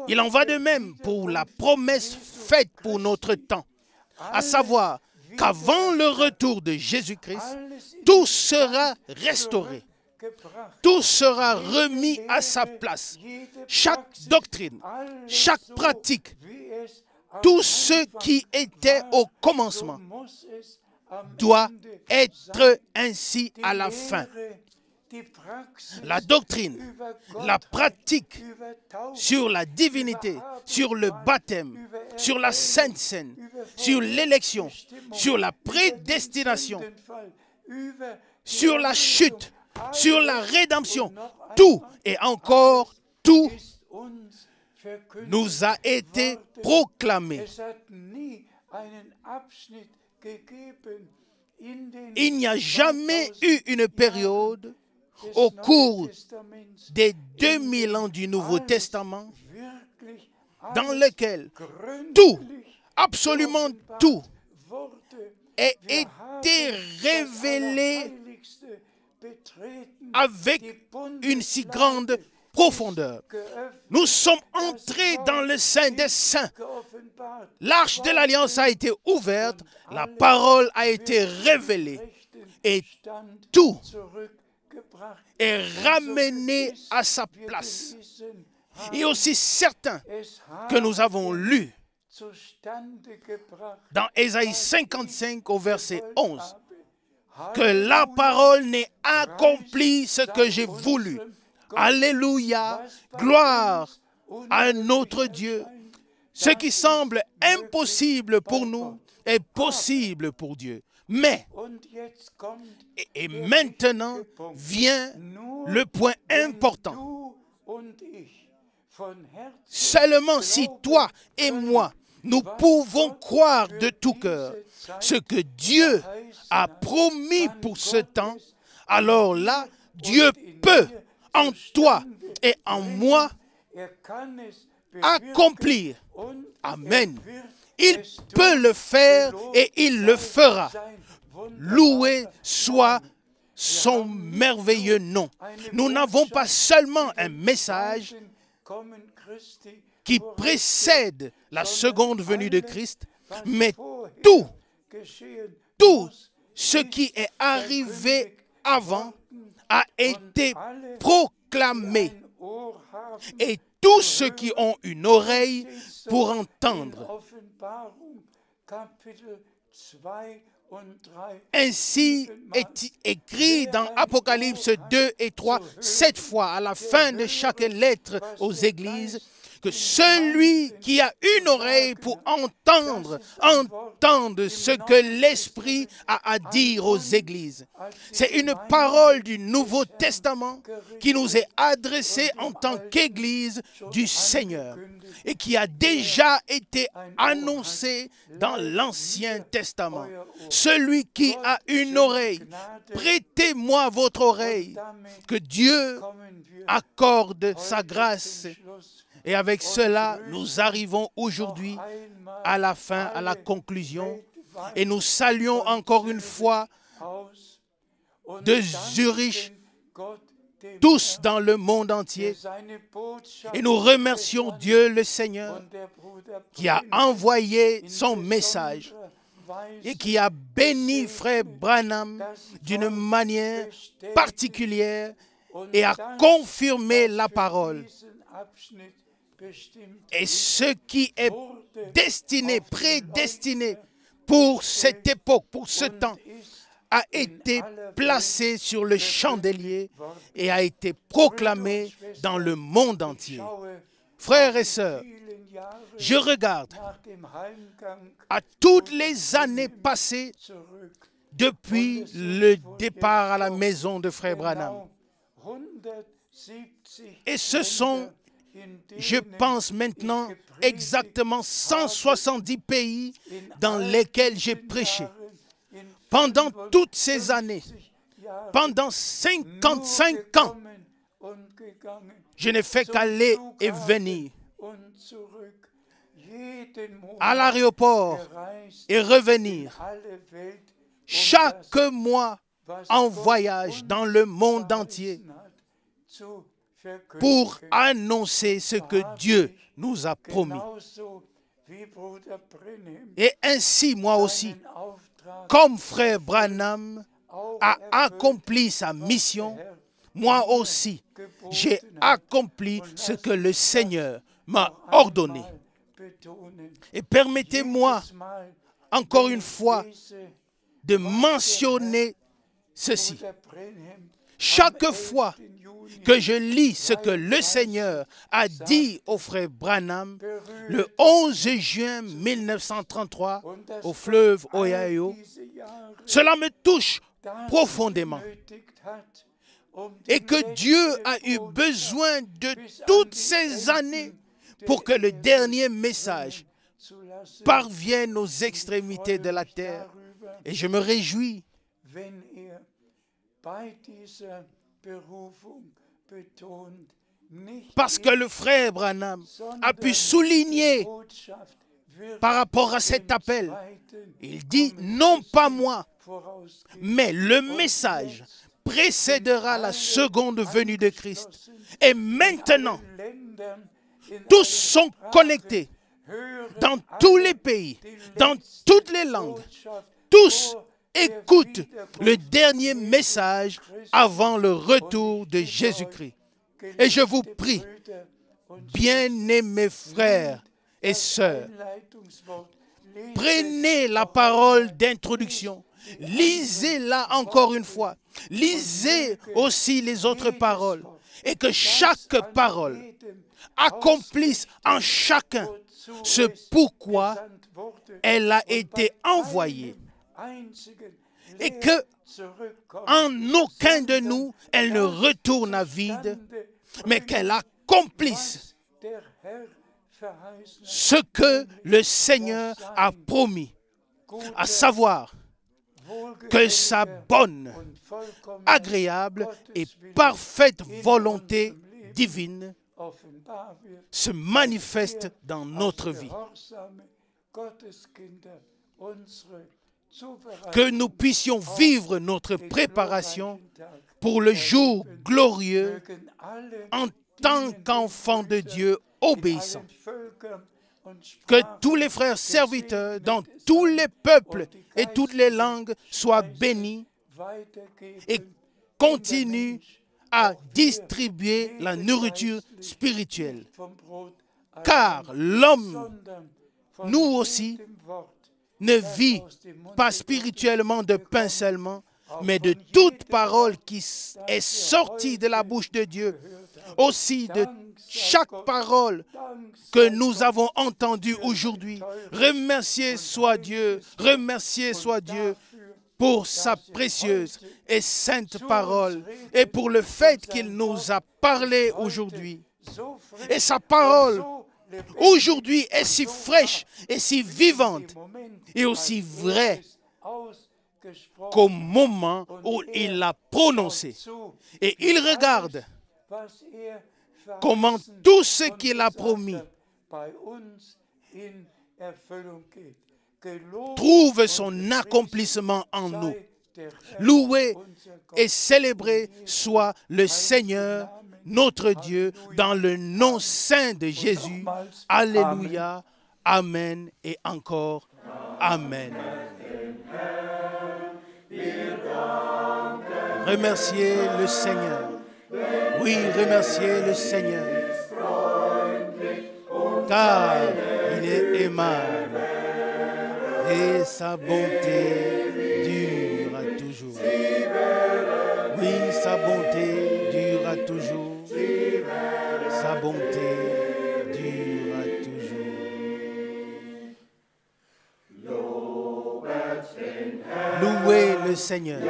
Il en va de même pour la promesse faite pour notre temps, à savoir qu'avant le retour de Jésus-Christ, tout sera restauré. Tout sera remis à sa place. Chaque doctrine, chaque pratique, tout ce qui était au commencement doit être ainsi à la fin. La doctrine, la pratique sur la divinité, sur le baptême, sur la Sainte Seine, sur l'élection, sur la prédestination, sur la chute, sur la rédemption, tout et encore tout nous a été proclamé. Il n'y a jamais eu une période au cours des 2000 ans du Nouveau Testament dans lequel tout, absolument tout, a été révélé avec une si grande profondeur. Nous sommes entrés dans le Saint des Saints. L'arche de l'Alliance a été ouverte, la parole a été révélée et tout est ramené à sa place. Et aussi certain que nous avons lu dans Ésaïe 55 au verset 11 que la parole n'ait accompli ce que j'ai voulu. Alléluia, gloire à notre Dieu. Ce qui semble impossible pour nous est possible pour Dieu. Mais, et maintenant vient le point important. Seulement si toi et moi, nous pouvons croire de tout cœur ce que Dieu a promis pour ce temps, alors là, Dieu peut en toi et en moi accomplir. Amen. Il peut le faire et il le fera. Loué soit son merveilleux nom. Nous n'avons pas seulement un message qui précède la seconde venue de Christ, mais tout ce qui est arrivé avant a été proclamé. Et tous ceux qui ont une oreille pour entendre Ainsi est écrit dans Apocalypse 2 et 3, 7 fois à la fin de chaque lettre aux églises, que celui qui a une oreille pour entendre, entende ce que l'Esprit a à dire aux églises. C'est une parole du Nouveau Testament qui nous est adressée en tant qu'Église du Seigneur et qui a déjà été annoncée dans l'Ancien Testament. Celui qui a une oreille, prêtez-moi votre oreille, que Dieu accorde sa grâce. Et avec cela, nous arrivons aujourd'hui à la fin, à la conclusion. Et nous saluons encore une fois de Zurich, tous dans le monde entier. Et nous remercions Dieu le Seigneur qui a envoyé son message et qui a béni Frère Branham d'une manière particulière et a confirmé la parole. Et ce qui est destiné, prédestiné pour cette époque, pour ce temps, a été placé sur le chandelier et a été proclamé dans le monde entier. Frères et sœurs, je regarde à toutes les années passées depuis le départ à la maison de Frère Branham. Et ce sont, je pense maintenant, exactement 170 pays dans lesquels j'ai prêché. Pendant toutes ces années, pendant 55 ans, je n'ai fait qu'aller et venir à l'aéroport et revenir chaque mois en voyage dans le monde entier pour annoncer ce que Dieu nous a promis. Et ainsi, moi aussi, comme Frère Branham a accompli sa mission, moi aussi, j'ai accompli ce que le Seigneur m'a ordonné. Et permettez-moi, encore une fois, de mentionner ceci. Chaque fois que je lis ce que le Seigneur a dit au frère Branham le 11 juin 1933 au fleuve Ohio, cela me touche profondément. Et que Dieu a eu besoin de toutes ces années pour que le dernier message parvienne aux extrémités de la terre. Et je me réjouis parce que le frère Branham a pu souligner par rapport à cet appel. Il dit, non pas moi, mais le message précédera la seconde venue de Christ. Et maintenant, tous sont connectés dans tous les pays, dans toutes les langues. Tous écoutent le dernier message avant le retour de Jésus-Christ. Et je vous prie, bien-aimés frères et sœurs, prenez la parole d'introduction, lisez-la encore une fois, lisez aussi les autres paroles, et que chaque parole accomplisse en chacun ce pourquoi elle a été envoyée. Et que en aucun de nous, elle ne retourne à vide, mais qu'elle accomplisse ce que le Seigneur a promis, à savoir que sa bonne, agréable et parfaite volonté divine se manifeste dans notre vie. Que nous puissions vivre notre préparation pour le jour glorieux en tant qu'enfants de Dieu obéissants. Que tous les frères serviteurs dans tous les peuples et toutes les langues soient bénis et continuent à distribuer la nourriture spirituelle. Car l'homme, nous aussi, ne vit pas spirituellement de pain seulement, mais de toute parole qui est sortie de la bouche de Dieu, aussi de chaque parole que nous avons entendue aujourd'hui. Remercié soit Dieu pour sa précieuse et sainte parole et pour le fait qu'il nous a parlé aujourd'hui. Et sa parole aujourd'hui est si fraîche et si vivante et aussi vraie qu'au moment où il l'a prononcée. Et il regarde comment tout ce qu'il a promis trouve son accomplissement en nous. Loué et célébré soit le Seigneur, notre Dieu, dans le nom saint de Jésus. Alléluia, Amen et encore Amen. Remerciez le Seigneur. Oui, remerciez le Seigneur. Car il est aimable et sa bonté dure à toujours. Oui, sa bonté dure à toujours. Sa bonté dure à toujours. Louez le Seigneur.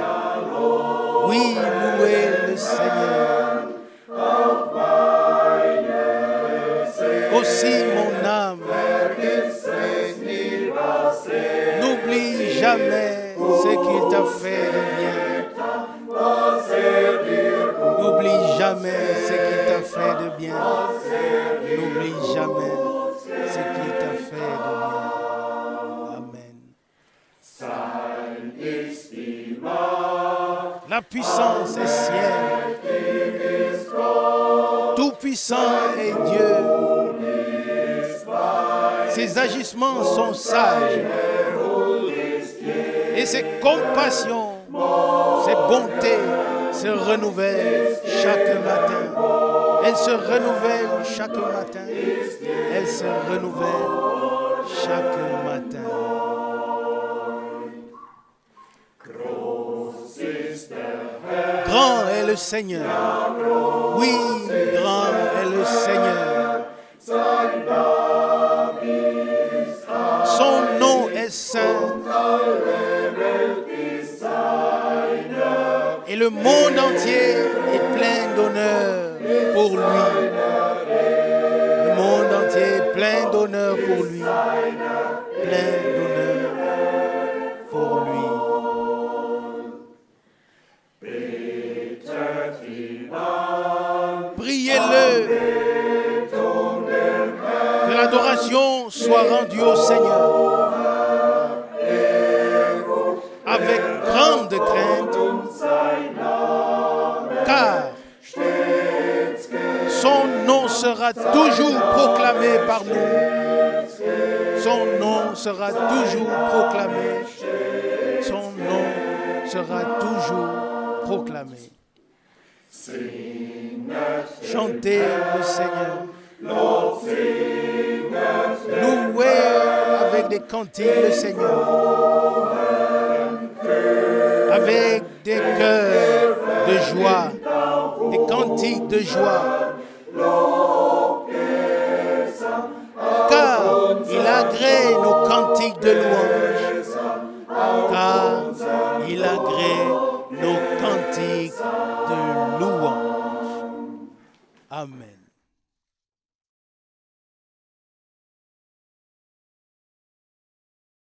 Oui, louez le Seigneur. Aussi mon âme, n'oublie jamais ce qu'il t'a fait de bien. N'oublie jamais ce qu'il t'a fait de bien. N'oublie jamais ce qu'il t'a fait de bien. La puissance est ciel. Tout-puissant est Dieu. Ses agissements sont sages. Et ses compassions, ses bontés se renouvellent chaque matin. Elles se renouvellent chaque matin. Elles se renouvellent chaque matin. Grand est le Seigneur. Oui, grand est le Seigneur. Son nom est saint. Et le monde entier est plein d'honneur pour lui. Le monde entier est plein d'honneur pour lui. Plein d'honneur pour lui. Priez-le. Que l'adoration soit rendue au Seigneur. Avec grande crainte. Car son nom sera toujours proclamé par nous. Son nom sera toujours proclamé. Son nom sera toujours proclamé. Chantez le Seigneur. Louez avec des cantiques le Seigneur. Avec des cœurs de joie. Des cantiques de joie. Car il agrée nos cantiques de louange. Car il agrée nos cantiques de louange. Amen.